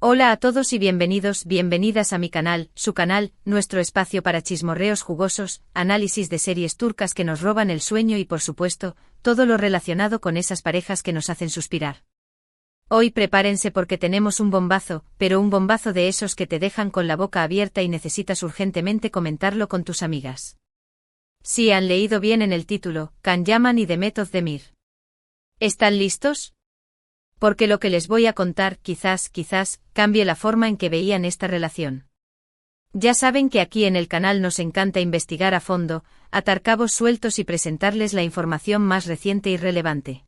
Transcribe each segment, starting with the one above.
Hola a todos y bienvenidas a mi canal, su canal, nuestro espacio para chismorreos jugosos, análisis de series turcas que nos roban el sueño y por supuesto, todo lo relacionado con esas parejas que nos hacen suspirar. Hoy prepárense porque tenemos un bombazo, pero un bombazo de esos que te dejan con la boca abierta y necesitas urgentemente comentarlo con tus amigas. Si han leído bien en el título, Can Yaman y Demet Özdemir. ¿Están listos? Porque lo que les voy a contar quizás cambie la forma en que veían esta relación. Ya saben que aquí en el canal nos encanta investigar a fondo, atar cabos sueltos y presentarles la información más reciente y relevante.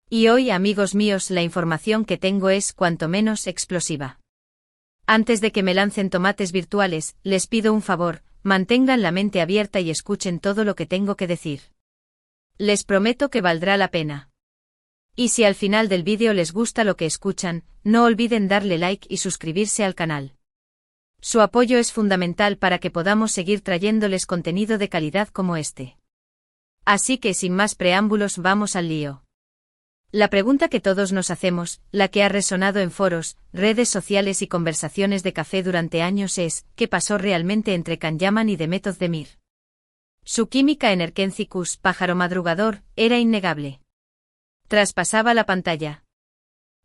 Y hoy, amigos míos, la información que tengo es cuanto menos explosiva. Antes de que me lancen tomates virtuales, les pido un favor, mantengan la mente abierta y escuchen todo lo que tengo que decir. Les prometo que valdrá la pena. Y si al final del vídeo les gusta lo que escuchan, no olviden darle like y suscribirse al canal. Su apoyo es fundamental para que podamos seguir trayéndoles contenido de calidad como este. Así que sin más preámbulos vamos al lío. La pregunta que todos nos hacemos, la que ha resonado en foros, redes sociales y conversaciones de café durante años es, ¿qué pasó realmente entre Can Yaman y Demet Özdemir? Su química en Erkencikus, pájaro madrugador, era innegable. Traspasaba la pantalla.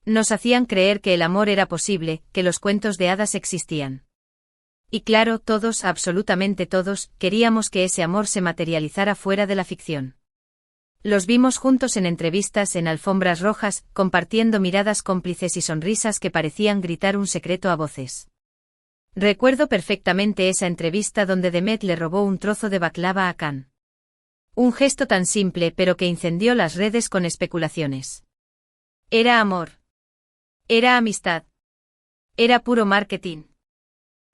Nos hacían creer que el amor era posible, que los cuentos de hadas existían. Y claro, todos, absolutamente todos, queríamos que ese amor se materializara fuera de la ficción. Los vimos juntos en entrevistas en alfombras rojas, compartiendo miradas cómplices y sonrisas que parecían gritar un secreto a voces. Recuerdo perfectamente esa entrevista donde Demet le robó un trozo de baklava a Can. Un gesto tan simple pero que incendió las redes con especulaciones. Era amor. Era amistad. Era puro marketing.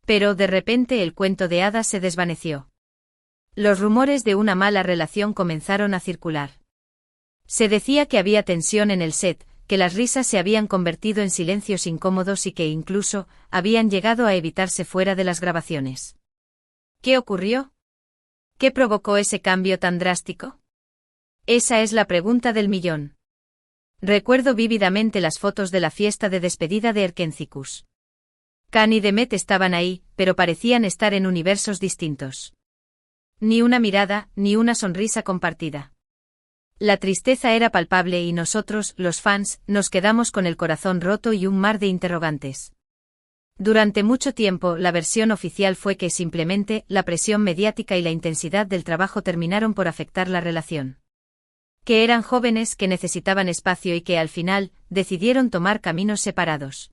Pero de repente el cuento de hadas se desvaneció. Los rumores de una mala relación comenzaron a circular. Se decía que había tensión en el set, que las risas se habían convertido en silencios incómodos y que incluso habían llegado a evitarse fuera de las grabaciones. ¿Qué ocurrió? ¿Qué provocó ese cambio tan drástico? Esa es la pregunta del millón. Recuerdo vívidamente las fotos de la fiesta de despedida de Erkencikus. Can y Demet estaban ahí, pero parecían estar en universos distintos. Ni una mirada, ni una sonrisa compartida. La tristeza era palpable y nosotros, los fans, nos quedamos con el corazón roto y un mar de interrogantes. Durante mucho tiempo, la versión oficial fue que simplemente la presión mediática y la intensidad del trabajo terminaron por afectar la relación. Que eran jóvenes que necesitaban espacio y que al final decidieron tomar caminos separados.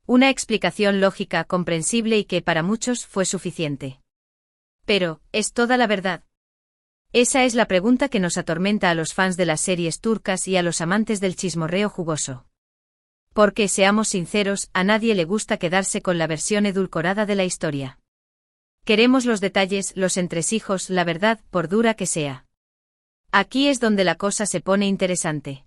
Una explicación lógica, comprensible y que para muchos fue suficiente. Pero, ¿es toda la verdad? Esa es la pregunta que nos atormenta a los fans de las series turcas y a los amantes del chismorreo jugoso. Porque, seamos sinceros, a nadie le gusta quedarse con la versión edulcorada de la historia. Queremos los detalles, los entresijos, la verdad, por dura que sea. Aquí es donde la cosa se pone interesante.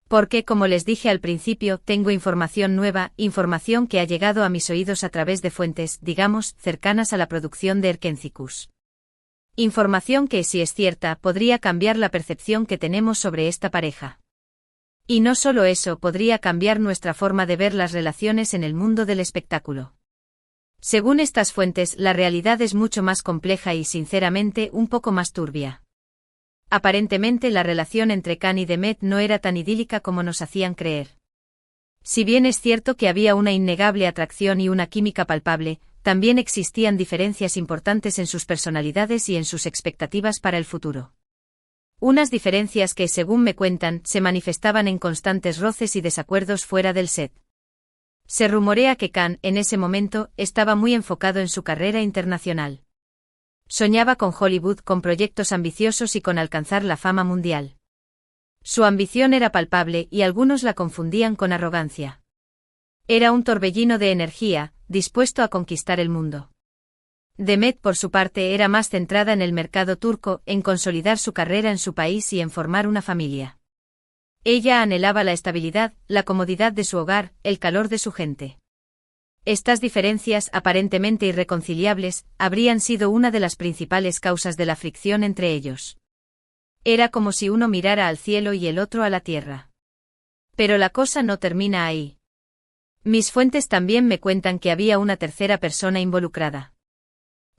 Porque, como les dije al principio, tengo información nueva, información que ha llegado a mis oídos a través de fuentes, digamos, cercanas a la producción de Erkencikus. Información que, si es cierta, podría cambiar la percepción que tenemos sobre esta pareja. Y no solo eso, podría cambiar nuestra forma de ver las relaciones en el mundo del espectáculo. Según estas fuentes, la realidad es mucho más compleja y, sinceramente, un poco más turbia. Aparentemente la relación entre Can y Demet no era tan idílica como nos hacían creer. Si bien es cierto que había una innegable atracción y una química palpable, también existían diferencias importantes en sus personalidades y en sus expectativas para el futuro. Unas diferencias que, según me cuentan, se manifestaban en constantes roces y desacuerdos fuera del set. Se rumorea que Can, en ese momento, estaba muy enfocado en su carrera internacional. Soñaba con Hollywood, con proyectos ambiciosos y con alcanzar la fama mundial. Su ambición era palpable y algunos la confundían con arrogancia. Era un torbellino de energía, dispuesto a conquistar el mundo. Demet, por su parte, era más centrada en el mercado turco, en consolidar su carrera en su país y en formar una familia. Ella anhelaba la estabilidad, la comodidad de su hogar, el calor de su gente. Estas diferencias, aparentemente irreconciliables, habrían sido una de las principales causas de la fricción entre ellos. Era como si uno mirara al cielo y el otro a la tierra. Pero la cosa no termina ahí. Mis fuentes también me cuentan que había una tercera persona involucrada.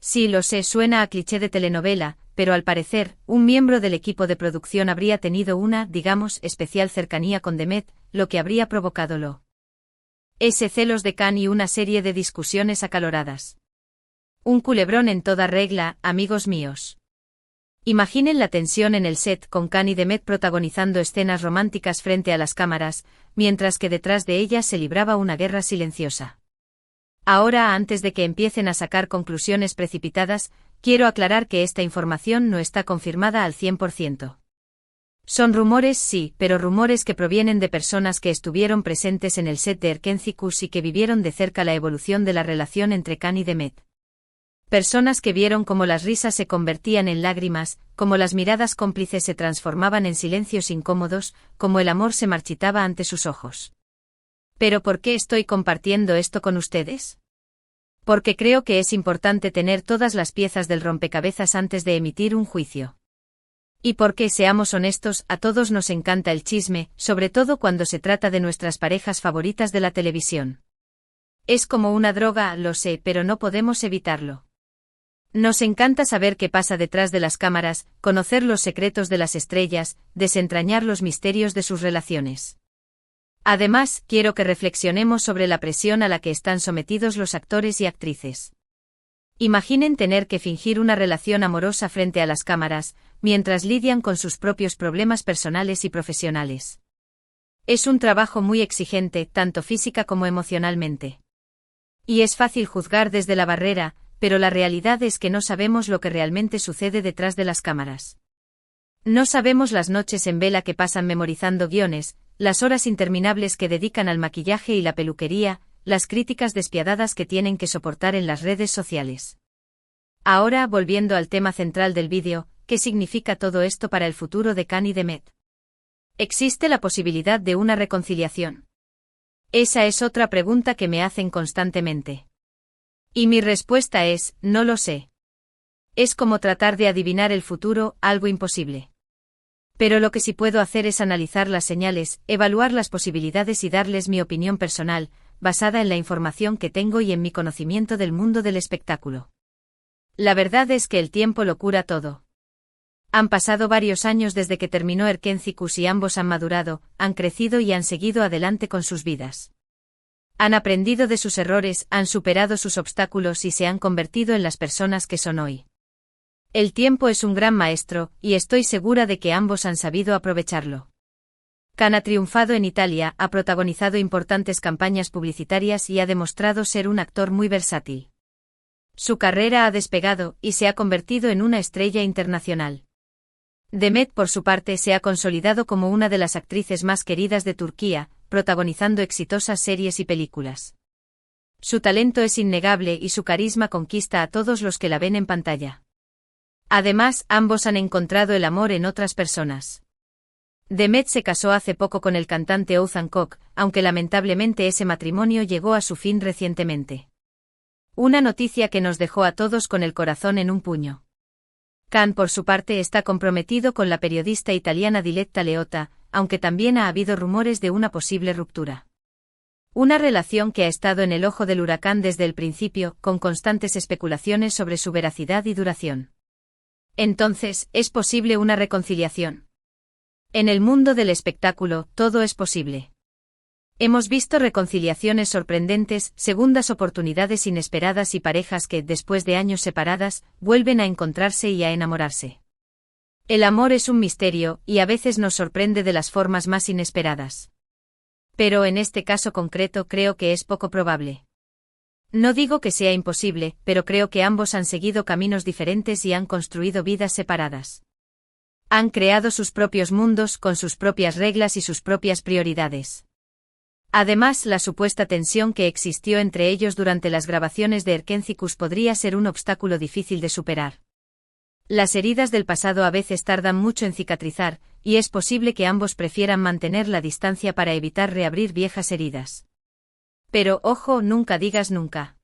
Sí, lo sé, suena a cliché de telenovela, pero al parecer, un miembro del equipo de producción habría tenido una, digamos, especial cercanía con Demet, lo que habría provocado ese celos de Khan y una serie de discusiones acaloradas. Un culebrón en toda regla, amigos míos. Imaginen la tensión en el set con Khan y Demet protagonizando escenas románticas frente a las cámaras, mientras que detrás de ellas se libraba una guerra silenciosa. Ahora, antes de que empiecen a sacar conclusiones precipitadas, quiero aclarar que esta información no está confirmada al 100%. Son rumores, sí, pero rumores que provienen de personas que estuvieron presentes en el set de Erkencicus y que vivieron de cerca la evolución de la relación entre Khan y Demet. Personas que vieron cómo las risas se convertían en lágrimas, cómo las miradas cómplices se transformaban en silencios incómodos, cómo el amor se marchitaba ante sus ojos. ¿Pero por qué estoy compartiendo esto con ustedes? Porque creo que es importante tener todas las piezas del rompecabezas antes de emitir un juicio. Y porque, seamos honestos, a todos nos encanta el chisme, sobre todo cuando se trata de nuestras parejas favoritas de la televisión. Es como una droga, lo sé, pero no podemos evitarlo. Nos encanta saber qué pasa detrás de las cámaras, conocer los secretos de las estrellas, desentrañar los misterios de sus relaciones. Además, quiero que reflexionemos sobre la presión a la que están sometidos los actores y actrices. Imaginen tener que fingir una relación amorosa frente a las cámaras, mientras lidian con sus propios problemas personales y profesionales. Es un trabajo muy exigente, tanto física como emocionalmente. Y es fácil juzgar desde la barrera, pero la realidad es que no sabemos lo que realmente sucede detrás de las cámaras. No sabemos las noches en vela que pasan memorizando guiones, las horas interminables que dedican al maquillaje y la peluquería, las críticas despiadadas que tienen que soportar en las redes sociales. Ahora, volviendo al tema central del vídeo, ¿qué significa todo esto para el futuro de Khan y Demet? ¿Existe la posibilidad de una reconciliación? Esa es otra pregunta que me hacen constantemente. Y mi respuesta es, no lo sé. Es como tratar de adivinar el futuro, algo imposible. Pero lo que sí puedo hacer es analizar las señales, evaluar las posibilidades y darles mi opinión personal, basada en la información que tengo y en mi conocimiento del mundo del espectáculo. La verdad es que el tiempo lo cura todo. Han pasado varios años desde que terminó Erkencicus y ambos han madurado, han crecido y han seguido adelante con sus vidas. Han aprendido de sus errores, han superado sus obstáculos y se han convertido en las personas que son hoy. El tiempo es un gran maestro, y estoy segura de que ambos han sabido aprovecharlo. Khan ha triunfado en Italia, ha protagonizado importantes campañas publicitarias y ha demostrado ser un actor muy versátil. Su carrera ha despegado y se ha convertido en una estrella internacional. Demet, por su parte, se ha consolidado como una de las actrices más queridas de Turquía, protagonizando exitosas series y películas. Su talento es innegable y su carisma conquista a todos los que la ven en pantalla. Además, ambos han encontrado el amor en otras personas. Demet se casó hace poco con el cantante Ozan Koç, aunque lamentablemente ese matrimonio llegó a su fin recientemente. Una noticia que nos dejó a todos con el corazón en un puño. Khan, por su parte, está comprometido con la periodista italiana Diletta Leotta, aunque también ha habido rumores de una posible ruptura. Una relación que ha estado en el ojo del huracán desde el principio, con constantes especulaciones sobre su veracidad y duración. Entonces, ¿es posible una reconciliación? En el mundo del espectáculo, todo es posible. Hemos visto reconciliaciones sorprendentes, segundas oportunidades inesperadas y parejas que, después de años separadas, vuelven a encontrarse y a enamorarse. El amor es un misterio, y a veces nos sorprende de las formas más inesperadas. Pero en este caso concreto creo que es poco probable. No digo que sea imposible, pero creo que ambos han seguido caminos diferentes y han construido vidas separadas. Han creado sus propios mundos con sus propias reglas y sus propias prioridades. Además, la supuesta tensión que existió entre ellos durante las grabaciones de Erkencicus podría ser un obstáculo difícil de superar. Las heridas del pasado a veces tardan mucho en cicatrizar, y es posible que ambos prefieran mantener la distancia para evitar reabrir viejas heridas. Pero, ojo, nunca digas nunca.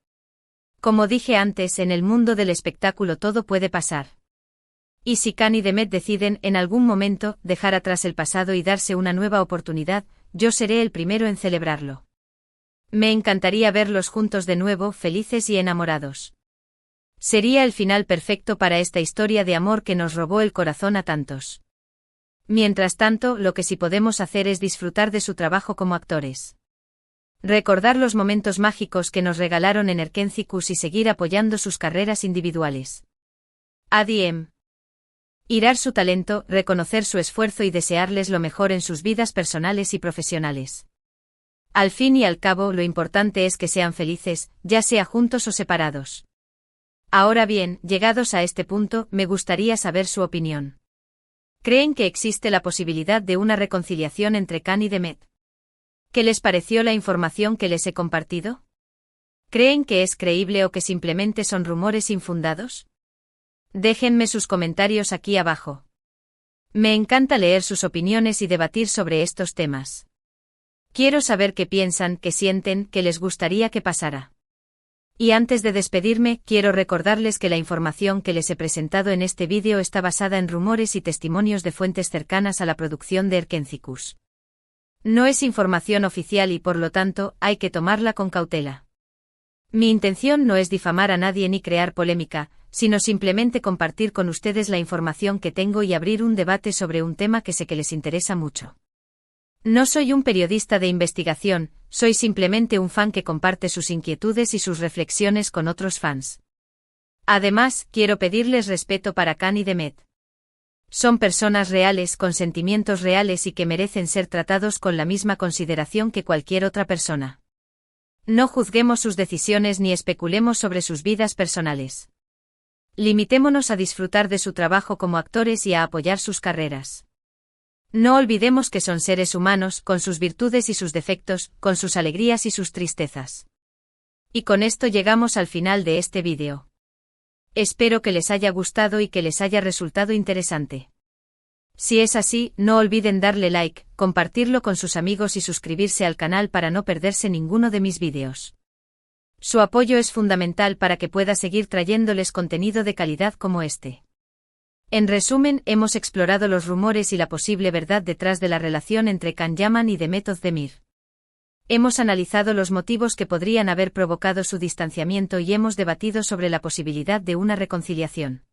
Como dije antes, en el mundo del espectáculo todo puede pasar. Y si Khan y Demet deciden, en algún momento, dejar atrás el pasado y darse una nueva oportunidad, yo seré el primero en celebrarlo. Me encantaría verlos juntos de nuevo, felices y enamorados. Sería el final perfecto para esta historia de amor que nos robó el corazón a tantos. Mientras tanto, lo que sí podemos hacer es disfrutar de su trabajo como actores. Recordar los momentos mágicos que nos regalaron en Erkencicus y seguir apoyando sus carreras individuales. ADM. Irar su talento, reconocer su esfuerzo y desearles lo mejor en sus vidas personales y profesionales. Al fin y al cabo, lo importante es que sean felices, ya sea juntos o separados. Ahora bien, llegados a este punto, me gustaría saber su opinión. ¿Creen que existe la posibilidad de una reconciliación entre Can y Demet? ¿Qué les pareció la información que les he compartido? ¿Creen que es creíble o que simplemente son rumores infundados? Déjenme sus comentarios aquí abajo. Me encanta leer sus opiniones y debatir sobre estos temas. Quiero saber qué piensan, qué sienten, qué les gustaría que pasara. Y antes de despedirme, quiero recordarles que la información que les he presentado en este vídeo está basada en rumores y testimonios de fuentes cercanas a la producción de Erkencicus. No es información oficial y por lo tanto, hay que tomarla con cautela. Mi intención no es difamar a nadie ni crear polémica, sino simplemente compartir con ustedes la información que tengo y abrir un debate sobre un tema que sé que les interesa mucho. No soy un periodista de investigación, soy simplemente un fan que comparte sus inquietudes y sus reflexiones con otros fans. Además, quiero pedirles respeto para Can y Demet. Son personas reales con sentimientos reales y que merecen ser tratados con la misma consideración que cualquier otra persona. No juzguemos sus decisiones ni especulemos sobre sus vidas personales. Limitémonos a disfrutar de su trabajo como actores y a apoyar sus carreras. No olvidemos que son seres humanos, con sus virtudes y sus defectos, con sus alegrías y sus tristezas. Y con esto llegamos al final de este vídeo. Espero que les haya gustado y que les haya resultado interesante. Si es así, no olviden darle like, compartirlo con sus amigos y suscribirse al canal para no perderse ninguno de mis vídeos. Su apoyo es fundamental para que pueda seguir trayéndoles contenido de calidad como este. En resumen, hemos explorado los rumores y la posible verdad detrás de la relación entre Can Yaman y Demet Özdemir. Hemos analizado los motivos que podrían haber provocado su distanciamiento y hemos debatido sobre la posibilidad de una reconciliación.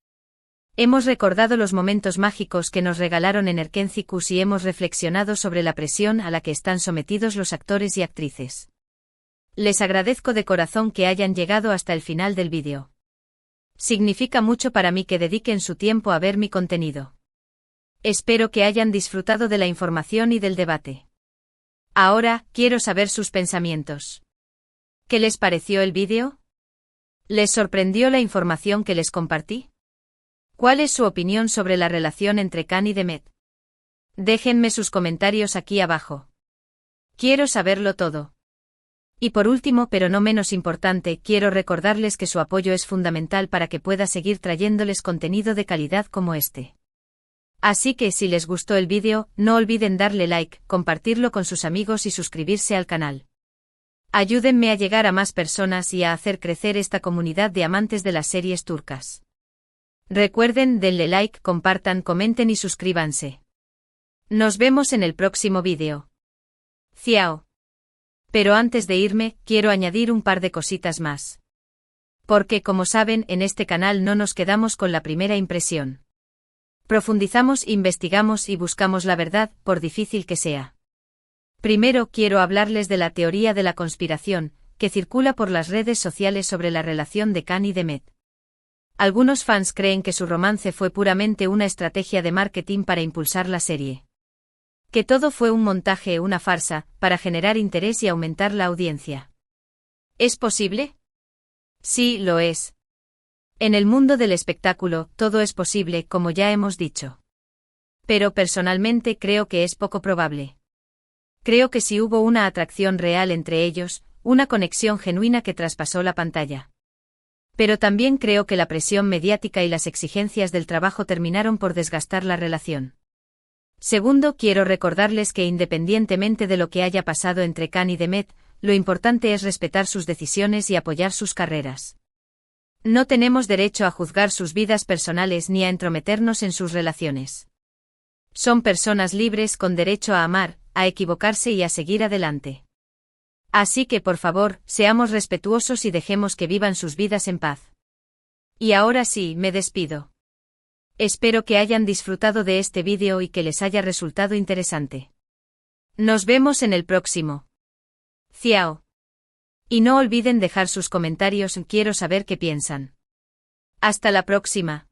Hemos recordado los momentos mágicos que nos regalaron en Erkencicus y hemos reflexionado sobre la presión a la que están sometidos los actores y actrices. Les agradezco de corazón que hayan llegado hasta el final del vídeo. Significa mucho para mí que dediquen su tiempo a ver mi contenido. Espero que hayan disfrutado de la información y del debate. Ahora, quiero saber sus pensamientos. ¿Qué les pareció el vídeo? ¿Les sorprendió la información que les compartí? ¿Cuál es su opinión sobre la relación entre Can y Demet? Déjenme sus comentarios aquí abajo. Quiero saberlo todo. Y por último, pero no menos importante, quiero recordarles que su apoyo es fundamental para que pueda seguir trayéndoles contenido de calidad como este. Así que si les gustó el vídeo, no olviden darle like, compartirlo con sus amigos y suscribirse al canal. Ayúdenme a llegar a más personas y a hacer crecer esta comunidad de amantes de las series turcas. Recuerden, denle like, compartan, comenten y suscríbanse. Nos vemos en el próximo vídeo. Ciao. Pero antes de irme, quiero añadir un par de cositas más. Porque, como saben, en este canal no nos quedamos con la primera impresión. Profundizamos, investigamos y buscamos la verdad, por difícil que sea. Primero quiero hablarles de la teoría de la conspiración, que circula por las redes sociales sobre la relación de Can y Demet. Algunos fans creen que su romance fue puramente una estrategia de marketing para impulsar la serie. Que todo fue un montaje, una farsa, para generar interés y aumentar la audiencia. ¿Es posible? Sí, lo es. En el mundo del espectáculo, todo es posible, como ya hemos dicho. Pero personalmente creo que es poco probable. Creo que sí hubo una atracción real entre ellos, una conexión genuina que traspasó la pantalla. Pero también creo que la presión mediática y las exigencias del trabajo terminaron por desgastar la relación. Segundo, quiero recordarles que independientemente de lo que haya pasado entre Can y Demet, lo importante es respetar sus decisiones y apoyar sus carreras. No tenemos derecho a juzgar sus vidas personales ni a entrometernos en sus relaciones. Son personas libres con derecho a amar, a equivocarse y a seguir adelante. Así que por favor, seamos respetuosos y dejemos que vivan sus vidas en paz. Y ahora sí, me despido. Espero que hayan disfrutado de este vídeo y que les haya resultado interesante. Nos vemos en el próximo. Ciao. Y no olviden dejar sus comentarios, quiero saber qué piensan. Hasta la próxima.